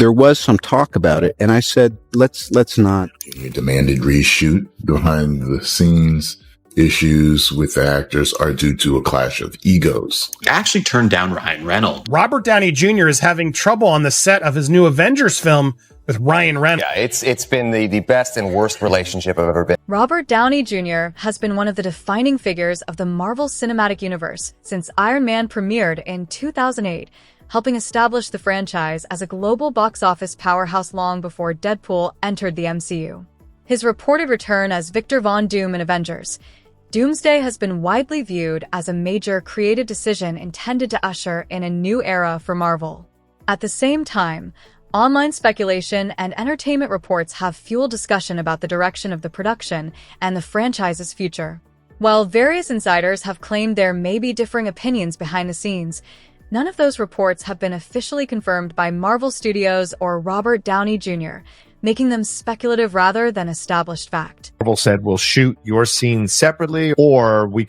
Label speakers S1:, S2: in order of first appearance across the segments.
S1: there was some talk about it, and I said, let's not.
S2: He demanded reshoot. Behind the scenes issues with the actors are due to a clash of egos.
S3: Actually turned down Ryan Reynolds.
S4: Robert Downey Jr. is having trouble on the set of his new Avengers film with Ryan Reynolds.
S5: Yeah, it's been the best and worst relationship I've ever been.
S6: Robert Downey Jr. has been one of the defining figures of the Marvel Cinematic Universe since Iron Man premiered in 2008, helping establish the franchise as a global box office powerhouse long before Deadpool entered the MCU. His reported return as Victor Von Doom in Avengers, Doomsday has been widely viewed as a major creative decision intended to usher in a new era for Marvel. At the same time, online speculation and entertainment reports have fueled discussion about the direction of the production and the franchise's future. While various insiders have claimed there may be differing opinions behind the scenes, none of those reports have been officially confirmed by Marvel Studios or Robert Downey Jr., making them speculative rather than established fact.
S7: Marvel said, we'll shoot your scenes separately, or we'll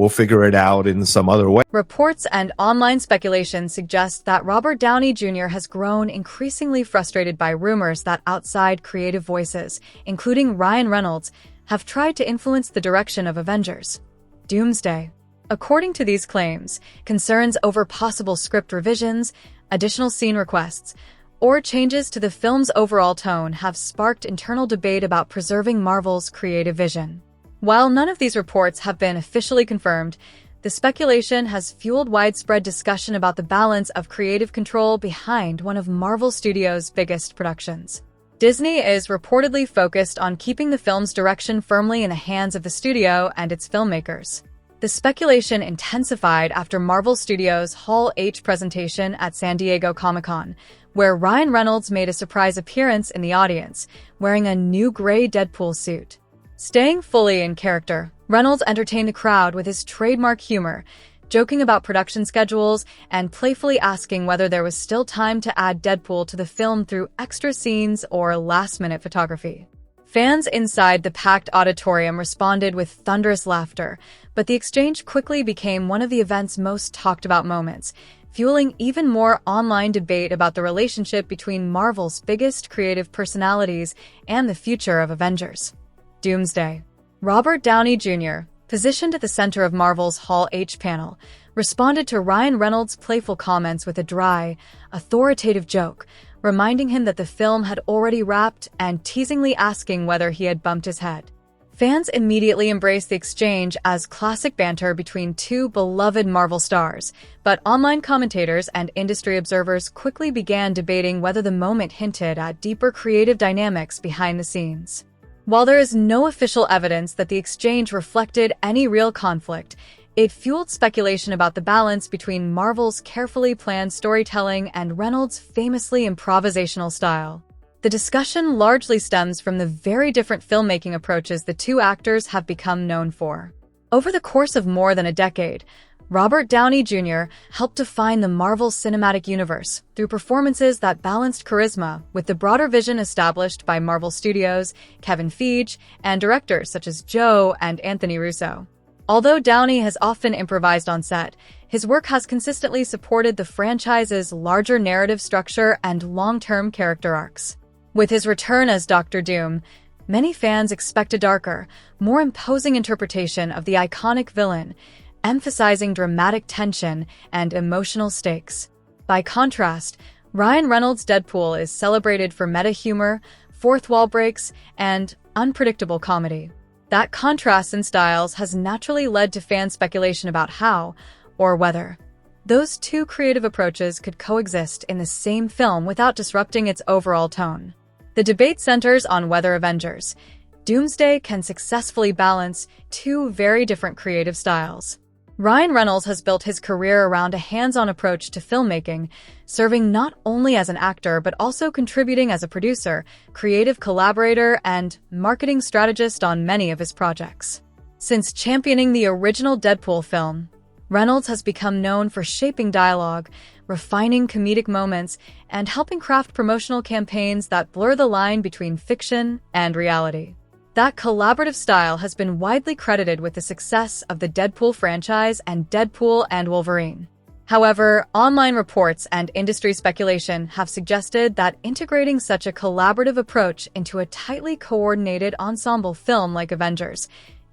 S7: figure it out in some other way.
S6: Reports and online speculation suggest that Robert Downey Jr. has grown increasingly frustrated by rumors that outside creative voices, including Ryan Reynolds, have tried to influence the direction of Avengers. Doomsday. According to these claims, concerns over possible script revisions, additional scene requests, or changes to the film's overall tone have sparked internal debate about preserving Marvel's creative vision. While none of these reports have been officially confirmed, the speculation has fueled widespread discussion about the balance of creative control behind one of Marvel Studios' biggest productions. Disney is reportedly focused on keeping the film's direction firmly in the hands of the studio and its filmmakers. The speculation intensified after Marvel Studios' Hall H presentation at San Diego Comic-Con, where Ryan Reynolds made a surprise appearance in the audience, wearing a new gray Deadpool suit. Staying fully in character, Reynolds entertained the crowd with his trademark humor, joking about production schedules and playfully asking whether there was still time to add Deadpool to the film through extra scenes or last-minute photography. Fans inside the packed auditorium responded with thunderous laughter, but the exchange quickly became one of the event's most talked-about moments, fueling even more online debate about the relationship between Marvel's biggest creative personalities and the future of Avengers. Doomsday. Robert Downey Jr., positioned at the center of Marvel's Hall H panel, responded to Ryan Reynolds' playful comments with a dry, authoritative joke, reminding him that the film had already wrapped and teasingly asking whether he had bumped his head. Fans immediately embraced the exchange as classic banter between two beloved Marvel stars, but online commentators and industry observers quickly began debating whether the moment hinted at deeper creative dynamics behind the scenes. While there is no official evidence that the exchange reflected any real conflict, it fueled speculation about the balance between Marvel's carefully planned storytelling and Reynolds' famously improvisational style. The discussion largely stems from the very different filmmaking approaches the two actors have become known for. Over the course of more than a decade, Robert Downey Jr. helped define the Marvel Cinematic Universe through performances that balanced charisma with the broader vision established by Marvel Studios, Kevin Feige, and directors such as Joe and Anthony Russo. Although Downey has often improvised on set, his work has consistently supported the franchise's larger narrative structure and long-term character arcs. With his return as Dr. Doom, many fans expect a darker, more imposing interpretation of the iconic villain, emphasizing dramatic tension and emotional stakes. By contrast, Ryan Reynolds' Deadpool is celebrated for meta humor, fourth wall breaks, and unpredictable comedy. That contrast in styles has naturally led to fan speculation about how, or whether, those two creative approaches could coexist in the same film without disrupting its overall tone. The debate centers on whether Avengers, Doomsday can successfully balance two very different creative styles. Ryan Reynolds has built his career around a hands-on approach to filmmaking, serving not only as an actor but also contributing as a producer, creative collaborator, and marketing strategist on many of his projects. Since championing the original Deadpool film, Reynolds has become known for shaping dialogue, refining comedic moments, and helping craft promotional campaigns that blur the line between fiction and reality. That collaborative style has been widely credited with the success of the Deadpool franchise and Deadpool and Wolverine. However, online reports and industry speculation have suggested that integrating such a collaborative approach into a tightly coordinated ensemble film like Avengers,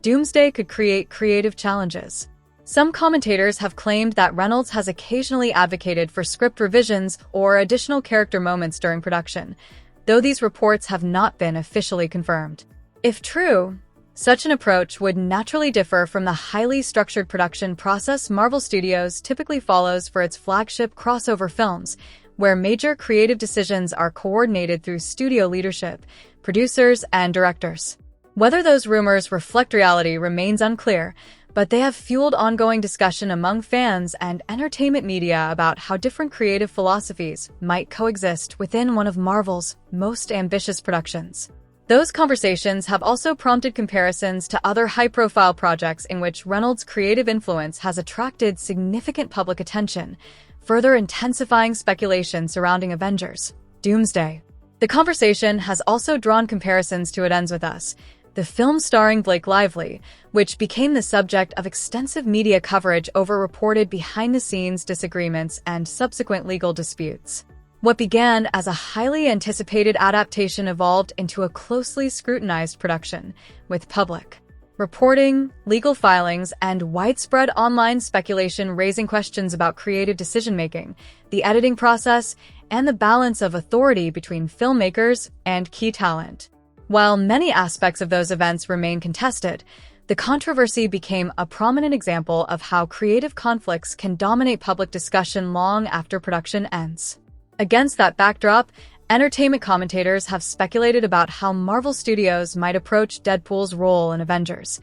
S6: Doomsday could create creative challenges. Some commentators have claimed that Reynolds has occasionally advocated for script revisions or additional character moments during production, though these reports have not been officially confirmed. If true, such an approach would naturally differ from the highly structured production process Marvel Studios typically follows for its flagship crossover films, where major creative decisions are coordinated through studio leadership, producers, and directors. Whether those rumors reflect reality remains unclear, but they have fueled ongoing discussion among fans and entertainment media about how different creative philosophies might coexist within one of Marvel's most ambitious productions. Those conversations have also prompted comparisons to other high-profile projects in which Reynolds' creative influence has attracted significant public attention, further intensifying speculation surrounding Avengers: Doomsday. The conversation has also drawn comparisons to It Ends With Us, the film starring Blake Lively, which became the subject of extensive media coverage over reported behind-the-scenes disagreements and subsequent legal disputes. What began as a highly anticipated adaptation evolved into a closely scrutinized production, with public reporting, legal filings, and widespread online speculation raising questions about creative decision-making, the editing process, and the balance of authority between filmmakers and key talent. While many aspects of those events remain contested, the controversy became a prominent example of how creative conflicts can dominate public discussion long after production ends. Against that backdrop, entertainment commentators have speculated about how Marvel Studios might approach Deadpool's role in Avengers: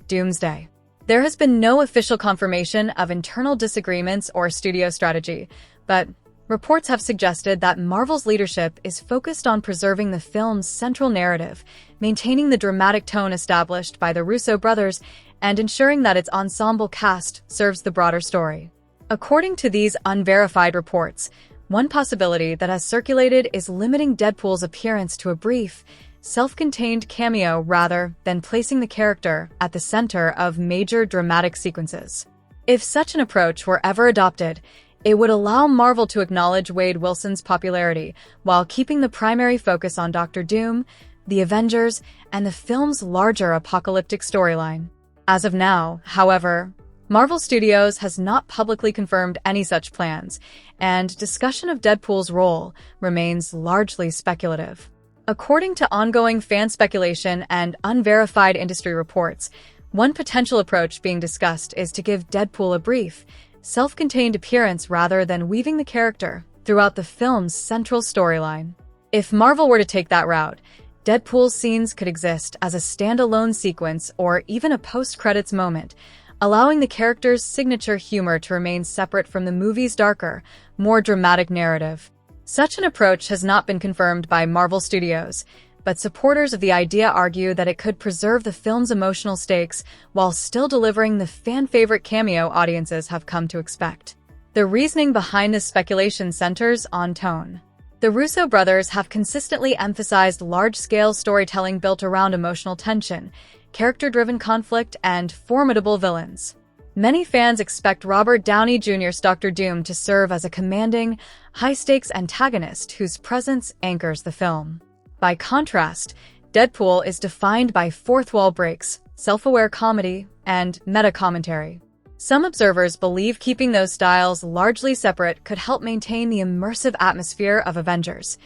S6: Doomsday. There has been no official confirmation of internal disagreements or studio strategy, but reports have suggested that Marvel's leadership is focused on preserving the film's central narrative, maintaining the dramatic tone established by the Russo brothers, and ensuring that its ensemble cast serves the broader story. According to these unverified reports, one possibility that has circulated is limiting Deadpool's appearance to a brief, self-contained cameo rather than placing the character at the center of major dramatic sequences. If such an approach were ever adopted, it would allow Marvel to acknowledge Wade Wilson's popularity while keeping the primary focus on Doctor Doom, the Avengers, and the film's larger apocalyptic storyline. As of now, however, Marvel Studios has not publicly confirmed any such plans, and discussion of Deadpool's role remains largely speculative. According to ongoing fan speculation and unverified industry reports, one potential approach being discussed is to give Deadpool a brief, self-contained appearance rather than weaving the character throughout the film's central storyline. If Marvel were to take that route, Deadpool's scenes could exist as a standalone sequence or even a post-credits moment, allowing the character's signature humor to remain separate from the movie's darker, more dramatic narrative. Such an approach has not been confirmed by Marvel Studios, but supporters of the idea argue that it could preserve the film's emotional stakes while still delivering the fan-favorite cameo audiences have come to expect. The reasoning behind this speculation centers on tone. The Russo brothers have consistently emphasized large-scale storytelling built around emotional tension, character-driven conflict, and formidable villains. Many fans expect Robert Downey Jr.'s Dr. Doom to serve as a commanding, high-stakes antagonist whose presence anchors the film. By contrast, Deadpool is defined by fourth-wall breaks, self-aware comedy, and meta-commentary. Some observers believe keeping those styles largely separate could help maintain the immersive atmosphere of Avengers: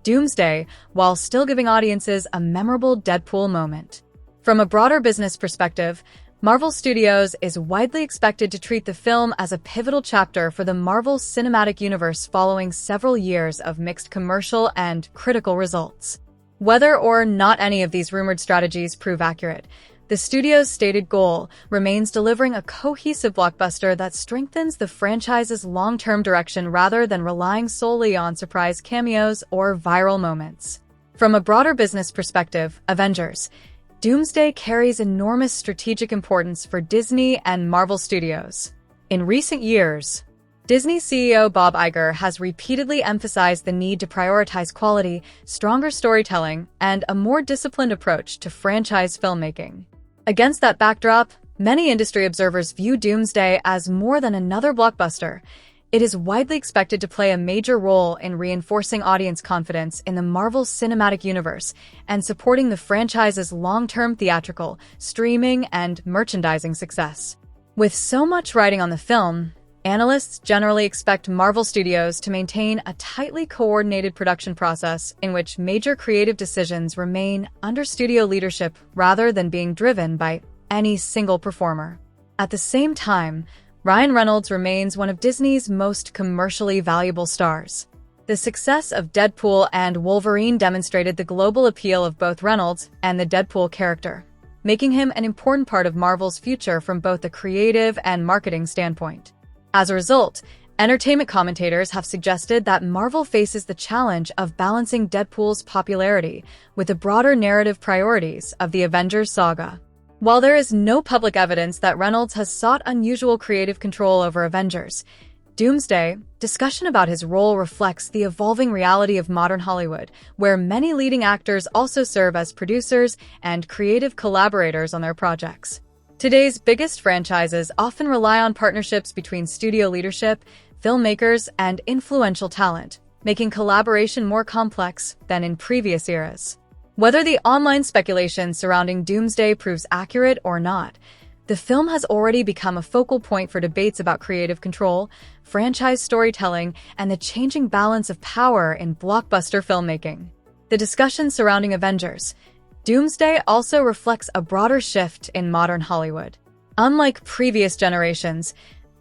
S6: Doomsday, while still giving audiences a memorable Deadpool moment. From a broader business perspective, Marvel Studios is widely expected to treat the film as a pivotal chapter for the Marvel Cinematic Universe following several years of mixed commercial and critical results. Whether or not any of these rumored strategies prove accurate, the studio's stated goal remains delivering a cohesive blockbuster that strengthens the franchise's long-term direction rather than relying solely on surprise cameos or viral moments. From a broader business perspective, Avengers: Doomsday carries enormous strategic importance for Disney and Marvel Studios. In recent years, Disney CEO Bob Iger has repeatedly emphasized the need to prioritize quality, stronger storytelling, and a more disciplined approach to franchise filmmaking. Against that backdrop, many industry observers view Doomsday as more than another blockbuster. It is widely expected to play a major role in reinforcing audience confidence in the Marvel Cinematic Universe and supporting the franchise's long-term theatrical, streaming, and merchandising success. With so much riding on the film, analysts generally expect Marvel Studios to maintain a tightly coordinated production process in which major creative decisions remain under studio leadership rather than being driven by any single performer. At the same time, Ryan Reynolds remains one of Disney's most commercially valuable stars. The success of Deadpool and Wolverine demonstrated the global appeal of both Reynolds and the Deadpool character, making him an important part of Marvel's future from both a creative and marketing standpoint. As a result, entertainment commentators have suggested that Marvel faces the challenge of balancing Deadpool's popularity with the broader narrative priorities of the Avengers saga. While there is no public evidence that Reynolds has sought unusual creative control over Avengers, Doomsday, discussion about his role reflects the evolving reality of modern Hollywood, where many leading actors also serve as producers and creative collaborators on their projects. Today's biggest franchises often rely on partnerships between studio leadership, filmmakers, and influential talent, making collaboration more complex than in previous eras. Whether the online speculation surrounding Doomsday proves accurate or not, the film has already become a focal point for debates about creative control, franchise storytelling, and the changing balance of power in blockbuster filmmaking. The discussion surrounding Avengers, Doomsday also reflects a broader shift in modern Hollywood. Unlike previous generations,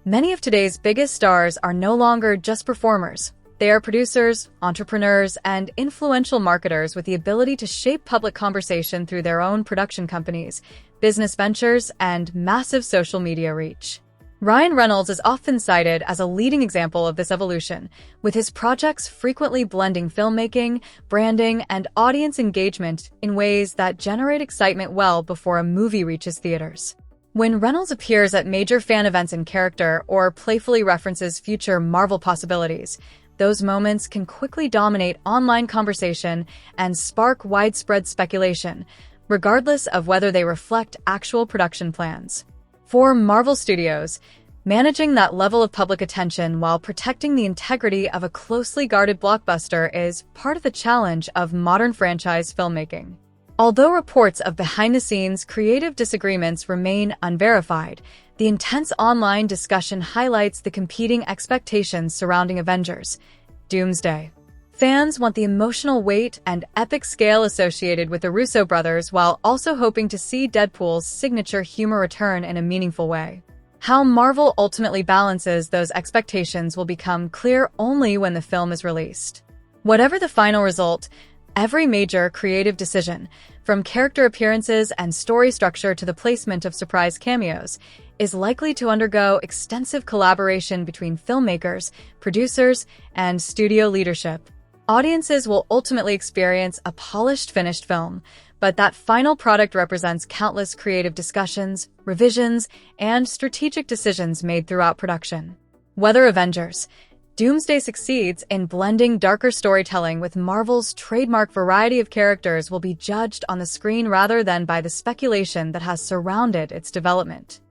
S6: many of today's biggest stars are no longer just performers. They are producers, entrepreneurs, and influential marketers with the ability to shape public conversation through their own production companies, business ventures, and massive social media reach. Ryan Reynolds is often cited as a leading example of this evolution, with his projects frequently blending filmmaking, branding, and audience engagement in ways that generate excitement well before a movie reaches theaters. When Reynolds appears at major fan events in character or playfully references future Marvel possibilities, those moments can quickly dominate online conversation and spark widespread speculation, regardless of whether they reflect actual production plans. For Marvel Studios, managing that level of public attention while protecting the integrity of a closely guarded blockbuster is part of the challenge of modern franchise filmmaking. Although reports of behind-the-scenes creative disagreements remain unverified, the intense online discussion highlights the competing expectations surrounding Avengers: Doomsday. Fans want the emotional weight and epic scale associated with the Russo brothers while also hoping to see Deadpool's signature humor return in a meaningful way. How Marvel ultimately balances those expectations will become clear only when the film is released. Whatever the final result, every major creative decision, from character appearances and story structure to the placement of surprise cameos, is likely to undergo extensive collaboration between filmmakers, producers, and studio leadership. Audiences will ultimately experience a polished, finished film, but that final product represents countless creative discussions, revisions, and strategic decisions made throughout production. Whether Avengers, Doomsday succeeds in blending darker storytelling with Marvel's trademark variety of characters will be judged on the screen rather than by the speculation that has surrounded its development.